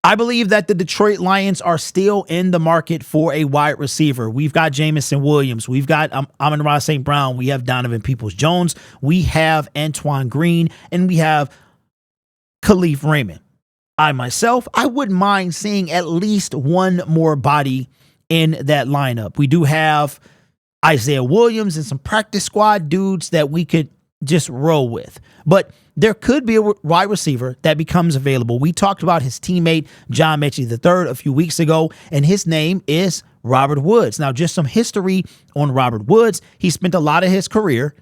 I believe that the Detroit Lions are still in the market for a wide receiver. We've got Jamison Williams. We've got Amon-Ra St. Brown. We have Donovan Peoples-Jones. We have Antoine Green. And we have Khalif Raymond. I wouldn't mind seeing at least one more body in that lineup. We do have Isaiah Williams and some practice squad dudes that we could just roll with. But there could be a wide receiver that becomes available. We talked about his teammate, John Mechie III, a few weeks ago, and his name is Robert Woods. Now, just some history on Robert Woods. He spent a lot of his career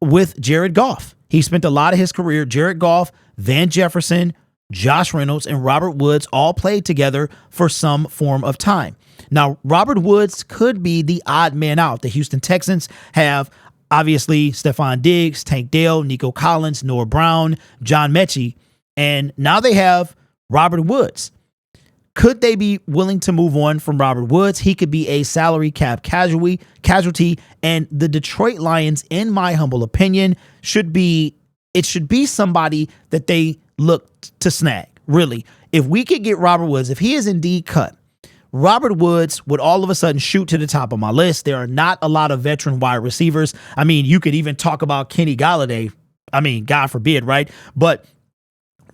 with Jared Goff. Jared Goff, Van Jefferson, Josh Reynolds, and Robert Woods all played together for some form of time. Now, Robert Woods could be the odd man out. The Houston Texans have obviously Stephon Diggs, Tank Dell, Nico Collins, Noah Brown, John Mechie, and now they have Robert Woods. Could they be willing to move on from Robert Woods? He could be a salary cap casualty, and the Detroit Lions, in my humble opinion, should be somebody that they look to snag. Really, if we could get Robert Woods, if he is indeed cut, Robert Woods would all of a sudden shoot to the top of my list. There are not a lot of veteran wide receivers. I mean, you could even talk about Kenny Galladay. I mean, God forbid, right? But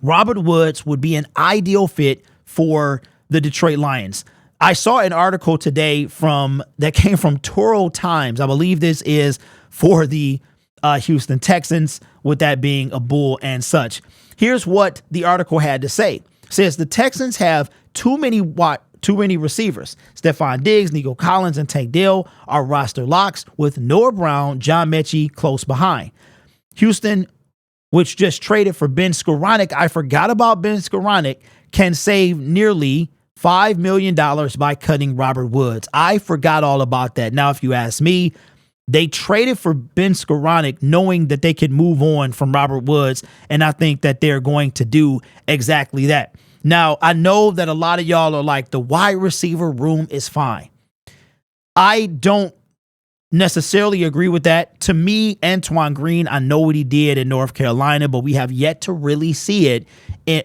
Robert Woods would be an ideal fit for the Detroit Lions. I saw an article today that came from Toro Times. I believe this is for the Houston Texans, with that being a bull and such. Here's what the article had to say. It says the Texans have too many receivers. Stephon Diggs, Nico Collins, and Tank Dell are roster locks, with Noah Brown, John Mechie close behind. Houston, which just traded for Ben Skoranek, I forgot about Ben Skoranek, can save nearly $5 million by cutting Robert Woods. I forgot all about that. Now, if you ask me, they traded for Ben Skoranek knowing that they could move on from Robert Woods, and I think that they're going to do exactly that. Now, I know that a lot of y'all are like, the wide receiver room is fine. I don't necessarily agree with that. To me, Antoine Green, I know what he did in North Carolina, but we have yet to really see it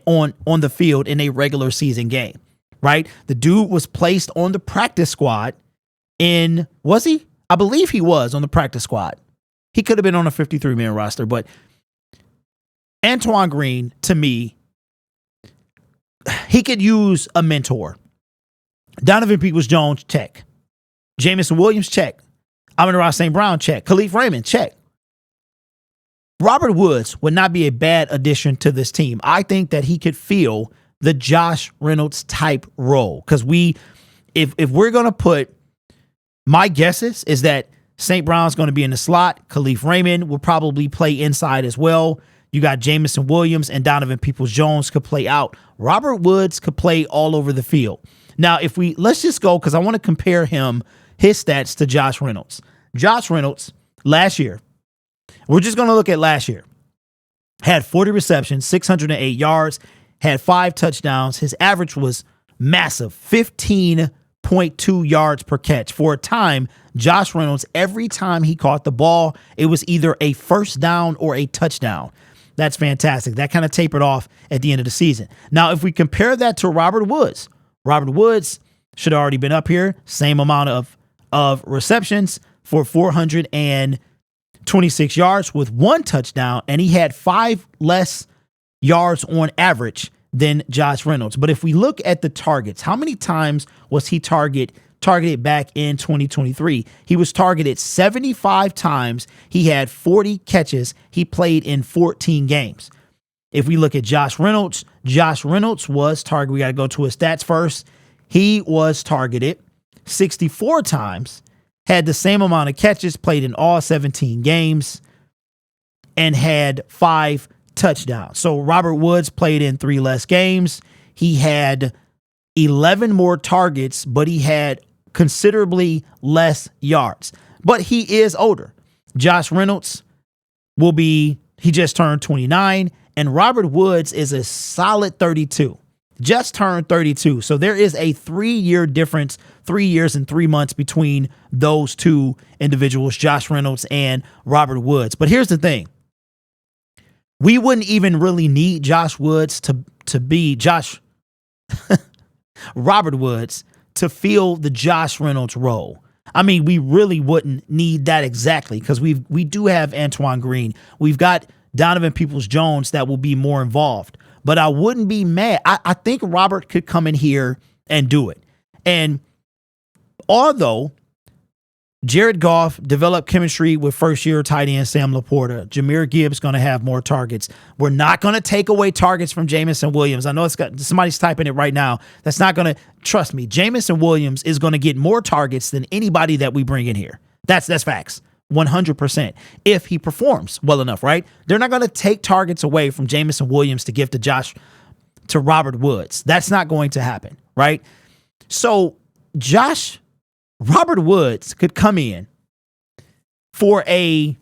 on the field in a regular season game, right? The dude was placed on the practice squad was he? I believe he was on the practice squad. He could have been on a 53-man roster, but Antoine Green, to me, he could use a mentor. Donovan Peoples-Jones, check. Jamison Williams, check. Amon-Ra St. Brown, check. Khalif Raymond, check. Robert Woods would not be a bad addition to this team. I think that he could fill the Josh Reynolds type role. Because if we're going to put, my guesses is that St. Brown's going to be in the slot. Khalif Raymond will probably play inside as well. You got Jamison Williams and Donovan Peoples-Jones could play out. Robert Woods could play all over the field. Now, let's just go, because I want to compare his stats to Josh Reynolds. Josh Reynolds, last year, we're just going to look at last year, had 40 receptions, 608 yards, had 5 touchdowns. His average was massive, 15.2 yards per catch. For a time, Josh Reynolds, every time he caught the ball, it was either a first down or a touchdown. That's fantastic. That kind of tapered off at the end of the season. Now, if we compare that to Robert Woods should have already been up here. Same amount of receptions for 426 yards with 1 touchdown, and he had 5 less yards on average than Josh Reynolds. But if we look at the targets, how many times was he targeted back in 2023? He was targeted 75 times. He had 40 catches. He played in 14 games. If we look at Josh Reynolds was targeted. We got to go to his stats first. He was targeted 64 times, had the same amount of catches, played in all 17 games, and had 5 touchdowns. So Robert Woods played in 3 less games. He had 11 more targets, but he had considerably less yards. But he is older. Josh Reynolds he just turned 29, and Robert Woods is a solid 32. Just turned 32. So there is a 3-year difference, 3 years and 3 months between those two individuals, Josh Reynolds and Robert Woods. But here's the thing. We wouldn't even really need Josh Woods to be Josh Robert Woods to fill the Josh Reynolds role. I mean, we really wouldn't need that exactly because we do have Antoine Green. We've got Donovan Peoples-Jones that will be more involved. But I wouldn't be mad. I think Robert could come in here and do it. And although Jared Goff developed chemistry with first-year tight end Sam Laporta, Jahmyr Gibbs going to have more targets. We're not going to take away targets from Jameson Williams. I know somebody's typing it right now. That's not going to, trust me, Jameson Williams is going to get more targets than anybody that we bring in here. That's facts. 100%. If he performs well enough, right? They're not going to take targets away from Jameson Williams to give to Robert Woods. That's not going to happen, right? So Robert Woods could come in for a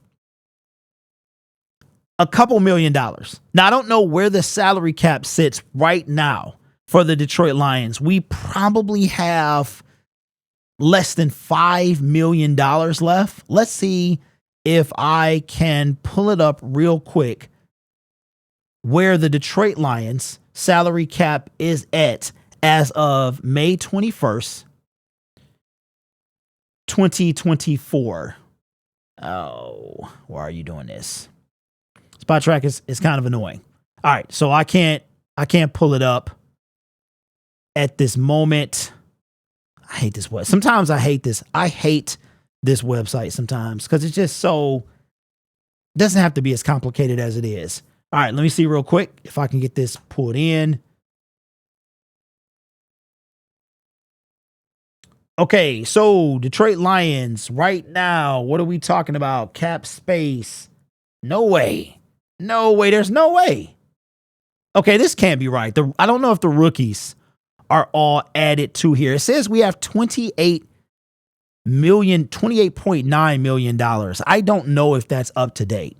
couple $1 million. Now, I don't know where the salary cap sits right now for the Detroit Lions. We probably have less than $5 million left. Let's see if I can pull it up real quick where the Detroit Lions salary cap is at as of May 21st, 2024. Oh, why are you doing this? Spot track is kind of annoying. All right, so I can't pull it up at this moment. I hate this website. Sometimes I hate this. I hate this website sometimes because it's just so, doesn't have to be as complicated as it is. All right, let me see real quick if I can get this pulled in. Okay, so Detroit Lions right now, what are we talking about? Cap space. No way. No way. There's no way. Okay, this can't be right. I don't know if the rookies are all added to here. It says we have $28.9 million. I don't know if that's up to date.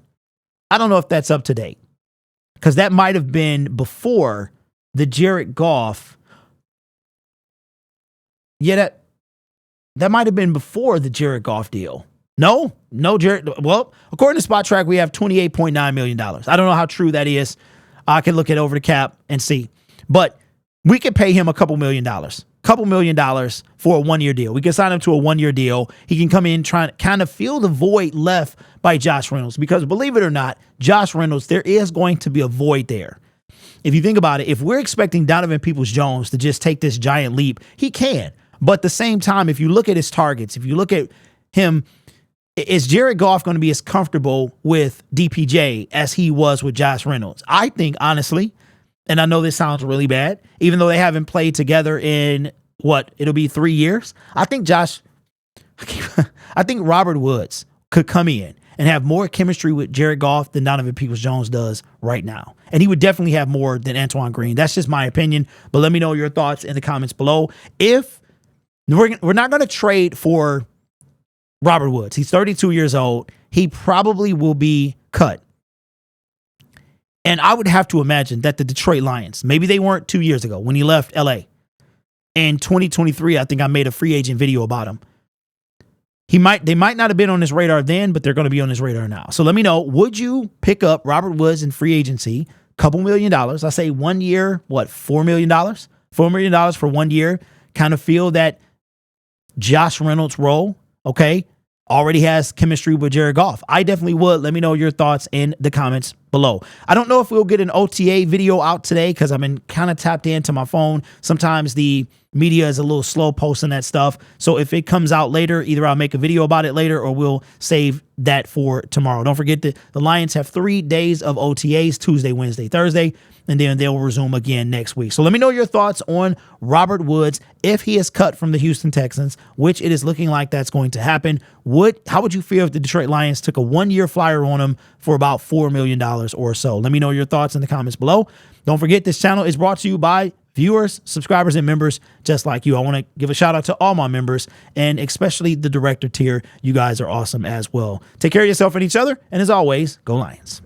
Because that might have been before the Jared Goff. Yeah, that might have been before the Jared Goff deal. No, Jared. Well, according to Spot Track, we have $28.9 million. I don't know how true that is. I can look it over the cap and see. But we could pay him a couple $1 million for a 1-year deal. We can sign him to a 1-year deal. He can come in, trying to kind of fill the void left by Josh Reynolds. Because believe it or not, Josh Reynolds, there is going to be a void there. If you think about it, if we're expecting Donovan Peoples-Jones to just take this giant leap, he can. But at the same time, if you look at his targets, if you look at him, is Jared Goff going to be as comfortable with DPJ as he was with Josh Reynolds? I think, honestly, and I know this sounds really bad, even though they haven't played together in it'll be 3 years. I think Robert Woods could come in and have more chemistry with Jared Goff than Donovan Peoples-Jones does right now. And he would definitely have more than Antoine Green. That's just my opinion. But let me know your thoughts in the comments below. If we're not going to trade for Robert Woods, he's 32 years old. He probably will be cut. And I would have to imagine that the Detroit Lions, maybe they weren't 2 years ago when he left LA. In 2023, I think I made a free agent video about him. They might not have been on his radar then, but they're going to be on his radar now. So let me know, would you pick up Robert Woods in free agency? Couple $1 million. I say 1 year, $4 million? $4 million for 1 year. Kind of feel that Josh Reynolds role, okay, already has chemistry with Jared Goff. I definitely would. Let me know your thoughts in the comments below. I don't know if we'll get an OTA video out today because I've been kind of tapped into my phone. Sometimes the media is a little slow posting that stuff. So if it comes out later, either I'll make a video about it later or we'll save that for tomorrow. Don't forget that the Lions have 3 days of OTAs, Tuesday, Wednesday, Thursday, and then they'll resume again next week. So let me know your thoughts on Robert Woods if he is cut from the Houston Texans, which it is looking like that's going to happen. How would you feel if the Detroit Lions took a 1-year flyer on him for about $4 million or so? Let me know your thoughts in the comments below. Don't forget, this channel is brought to you by viewers, subscribers, and members just like you. I want to give a shout out to all my members and especially the director tier. You guys are awesome as well. Take care of yourself and each other. And as always, go Lions.